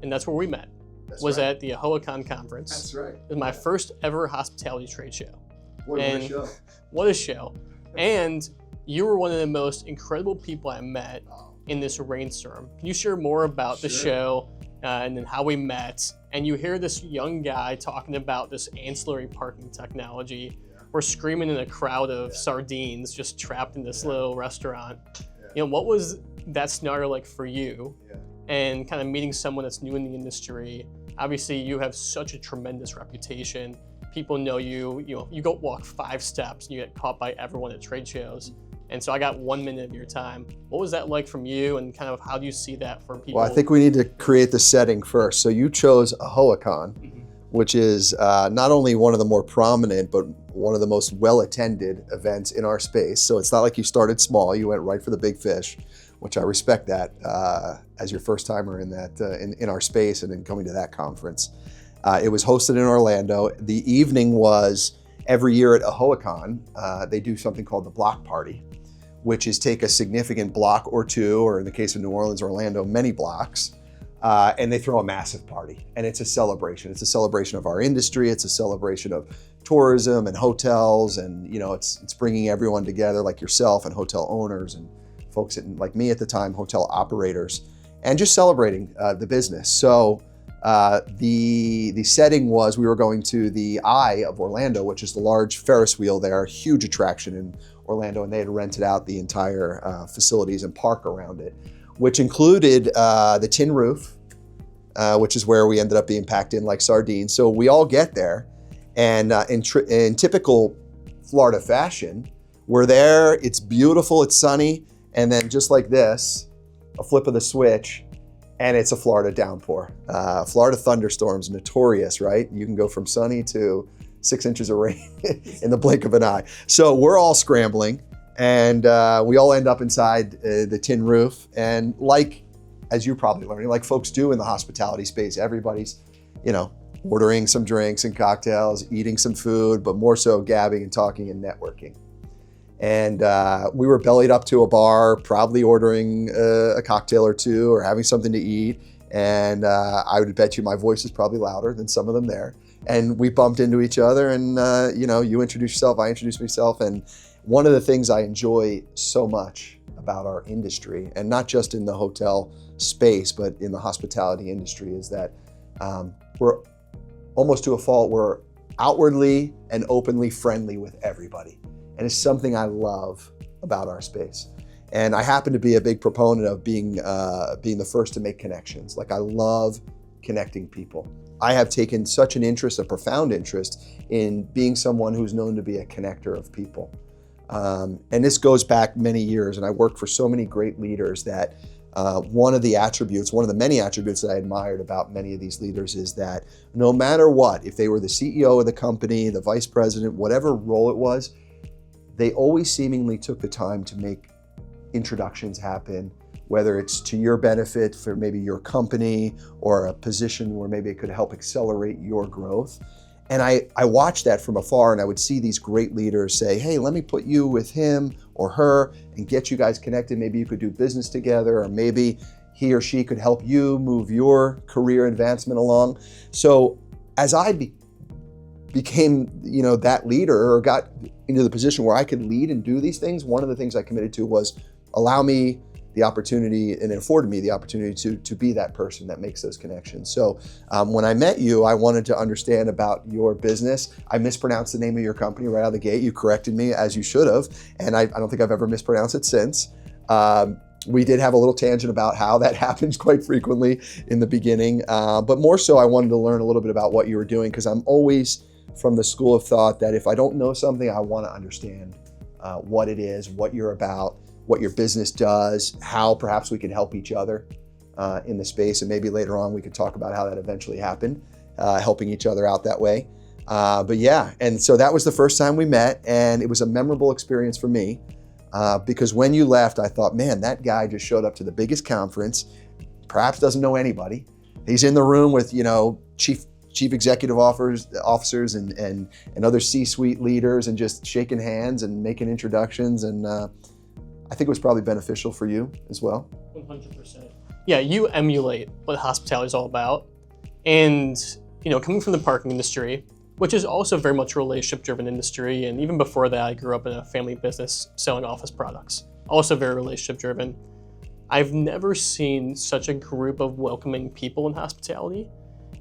and that's where we met. At the AHOACON conference. That's right. It was my first ever hospitality trade show. Boy, what a show. What a show. And you were one of the most incredible people I met in this rainstorm. Can you share more about the show and then how we met? And you hear this young guy talking about this ancillary parking technology. We're screaming in a crowd of sardines just trapped in this little restaurant. You know, what was that scenario like for you? And kind of meeting someone that's new in the industry. Obviously, you have such a tremendous reputation. People know you. You know, you go walk 5 steps and you get caught by everyone at trade shows. And so I got 1 minute of your time. What was that like from you, and kind of how do you see that for people? Well, I think we need to create the setting first. So you chose AHOACON, which is not only one of the more prominent, but one of the most well-attended events in our space. So it's not like you started small, you went right for the big fish, which I respect that as your first timer in that in our space and in coming to that conference. It was hosted in Orlando. The evening was, every year at AHOACON, they do something called the block party, which is take a significant block or two, or in the case of New Orleans, Orlando, many blocks, and they throw a massive party. And it's a celebration. It's a celebration of our industry. It's a celebration of tourism and hotels. And you know, it's bringing everyone together, like yourself and hotel owners and folks like me at the time, hotel operators, and just celebrating the business. So the setting was, we were going to the Eye of Orlando, which is the large Ferris wheel there, huge attraction in Orlando, and they had rented out the entire facilities and park around it, which included the tin roof, which is where we ended up being packed in like sardines. So we all get there, and in typical Florida fashion, we're there, it's beautiful, it's sunny, and then just like this, a flip of the switch, and it's a Florida downpour. Florida thunderstorms, notorious, right? You can go from sunny to 6 inches of rain in the blink of an eye. So we're all scrambling, and we all end up inside the tin roof. And like, as you're probably learning, like folks do in the hospitality space, everybody's, you know, ordering some drinks and cocktails, eating some food, but more so gabbing and talking and networking. And we were bellied up to a bar, probably ordering a cocktail or two or having something to eat. And I would bet you my voice is probably louder than some of them there. And we bumped into each other, and you know, you introduced yourself, I introduced myself. And one of the things I enjoy so much about our industry, and not just in the hotel space, but in the hospitality industry, is that we're almost to a fault, we're outwardly and openly friendly with everybody. And it's something I love about our space. And I happen to be a big proponent of being the first to make connections. Like, I love connecting people. I have taken such an interest, a profound interest, in being someone who's known to be a connector of people. And this goes back many years, and I worked for so many great leaders that one of the many attributes that I admired about many of these leaders is that no matter what, if they were the CEO of the company, the vice president, whatever role it was, they always seemingly took the time to make introductions happen, whether it's to your benefit for maybe your company or a position where maybe it could help accelerate your growth. And I watched that from afar, and I would see these great leaders say, hey, let me put you with him or her and get you guys connected. Maybe you could do business together, or maybe he or she could help you move your career advancement along. So as I became, you know, that leader, or got into the position where I could lead and do these things, one of the things I committed to was allow me the opportunity, and it afforded me the opportunity to be that person that makes those connections. So when I met you, I wanted to understand about your business. I mispronounced the name of your company right out of the gate. You corrected me, as you should have, and I don't think I've ever mispronounced it since. We did have a little tangent about how that happens quite frequently in the beginning, but more so I wanted to learn a little bit about what you were doing, because I'm always from the school of thought that if I don't know something, I want to understand what it is, what you're about, what your business does, how perhaps we can help each other in the space. And maybe later on we could talk about how that eventually happened, helping each other out that way. But yeah, and so that was the first time we met, and it was a memorable experience for me because when you left, I thought, man, that guy just showed up to the biggest conference, perhaps doesn't know anybody. He's in the room with, you know, chief executive officers and other C-suite leaders, and just shaking hands and making introductions. And I think it was probably beneficial for you as well. 100%. yeah, you emulate what hospitality is all about. And, you know, coming from the parking industry, which is also very much a relationship-driven industry, and even before that, I grew up in a family business selling office products, also very relationship-driven. I've never seen such a group of welcoming people in hospitality.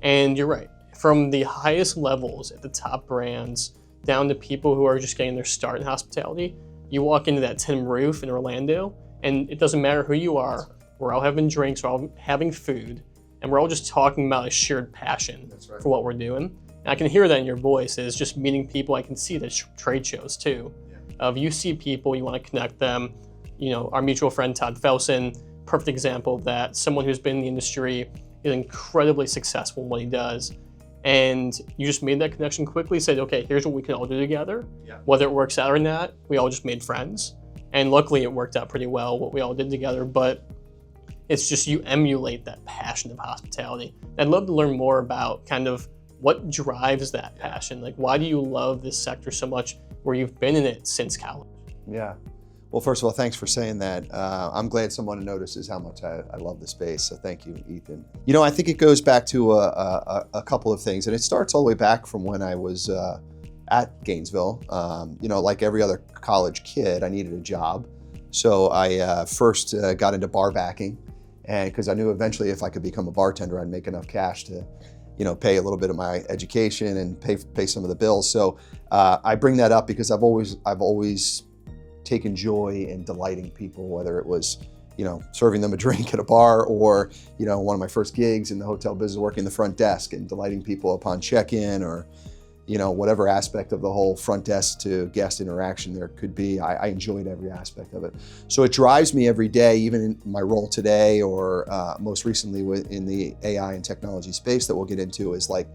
And you're right, from the highest levels at the top brands down to people who are just getting their start in hospitality, you walk into that tin roof in Orlando, and it doesn't matter who you are, we're all having drinks, we're all having food, and we're all just talking about a shared passion for what we're doing. And I can hear that in your voice, is just meeting people. I can see it at trade shows too. You see people, you want to connect them. You know, our mutual friend Todd Felsen, perfect example of that. Someone who's been in the industry, is incredibly successful in what he does. And you just made that connection quickly, said, okay, here's what we can all do together. Whether it works out or not, we all just made friends. And luckily it worked out pretty well, what we all did together. But it's just, you emulate that passion of hospitality. I'd love to learn more about kind of what drives that passion. Like, why do you love this sector so much where you've been in it since college? Yeah. Well, first of all, thanks for saying that. I'm glad someone notices how much I love the space, so thank you, Ethan. You know, I think it goes back to a couple of things, and it starts all the way back from when I was at Gainesville. You know, like every other college kid, I needed a job. So I first got into barbacking, and because I knew eventually if I could become a bartender, I'd make enough cash to, you know, pay a little bit of my education and pay some of the bills. So I bring that up because I've always taken joy in delighting people, whether it was, you know, serving them a drink at a bar, or, you know, one of my first gigs in the hotel business, working the front desk and delighting people upon check-in, or, you know, whatever aspect of the whole front desk to guest interaction there could be. I enjoyed every aspect of it. So it drives me every day, even in my role today, or most recently in the AI and technology space that we'll get into, is like,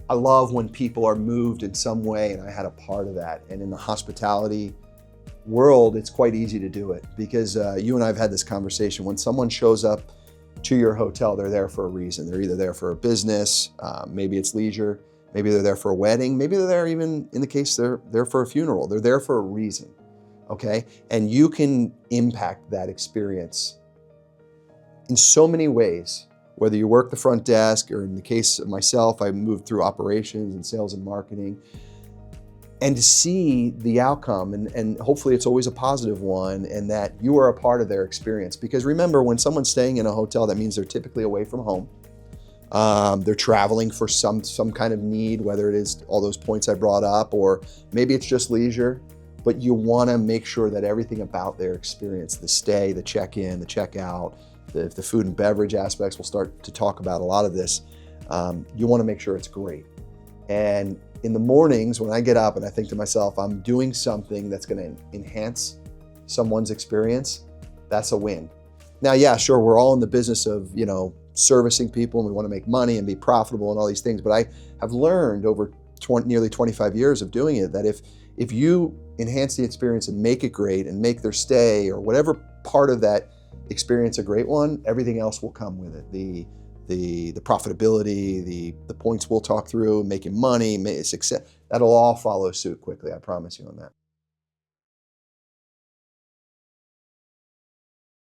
I love when people are moved in some way, and I had a part of that. And in the hospitality world, it's quite easy to do it, because you and I have had this conversation. When someone shows up to your hotel, they're there for a reason. They're either there for a business, maybe it's leisure, maybe they're there for a wedding, maybe they're there, even in the case they're there for a funeral. They're there for a reason, okay? And you can impact that experience in so many ways, whether you work the front desk, or in the case of myself, I moved through operations and sales and marketing. And to see the outcome, and hopefully it's always a positive one, and that you are a part of their experience. Because remember, when someone's staying in a hotel, that means they're typically away from home. They're traveling for some kind of need, whether it is all those points I brought up, or maybe it's just leisure. But you want to make sure that everything about their experience, the stay, the check-in, the check-out, the food and beverage aspects, we'll start to talk about a lot of this. You want to make sure it's great. And in the mornings when I get up and I think to myself, I'm doing something that's going to enhance someone's experience, that's a win. Now, yeah, sure, we're all in the business of, you know, servicing people, and we want to make money and be profitable and all these things. But I have learned over nearly 25 years of doing it, that if you enhance the experience and make it great and make their stay or whatever part of that experience a great one, everything else will come with it. The profitability, the points we'll talk through, making money, success, that'll all follow suit quickly. I promise you on that.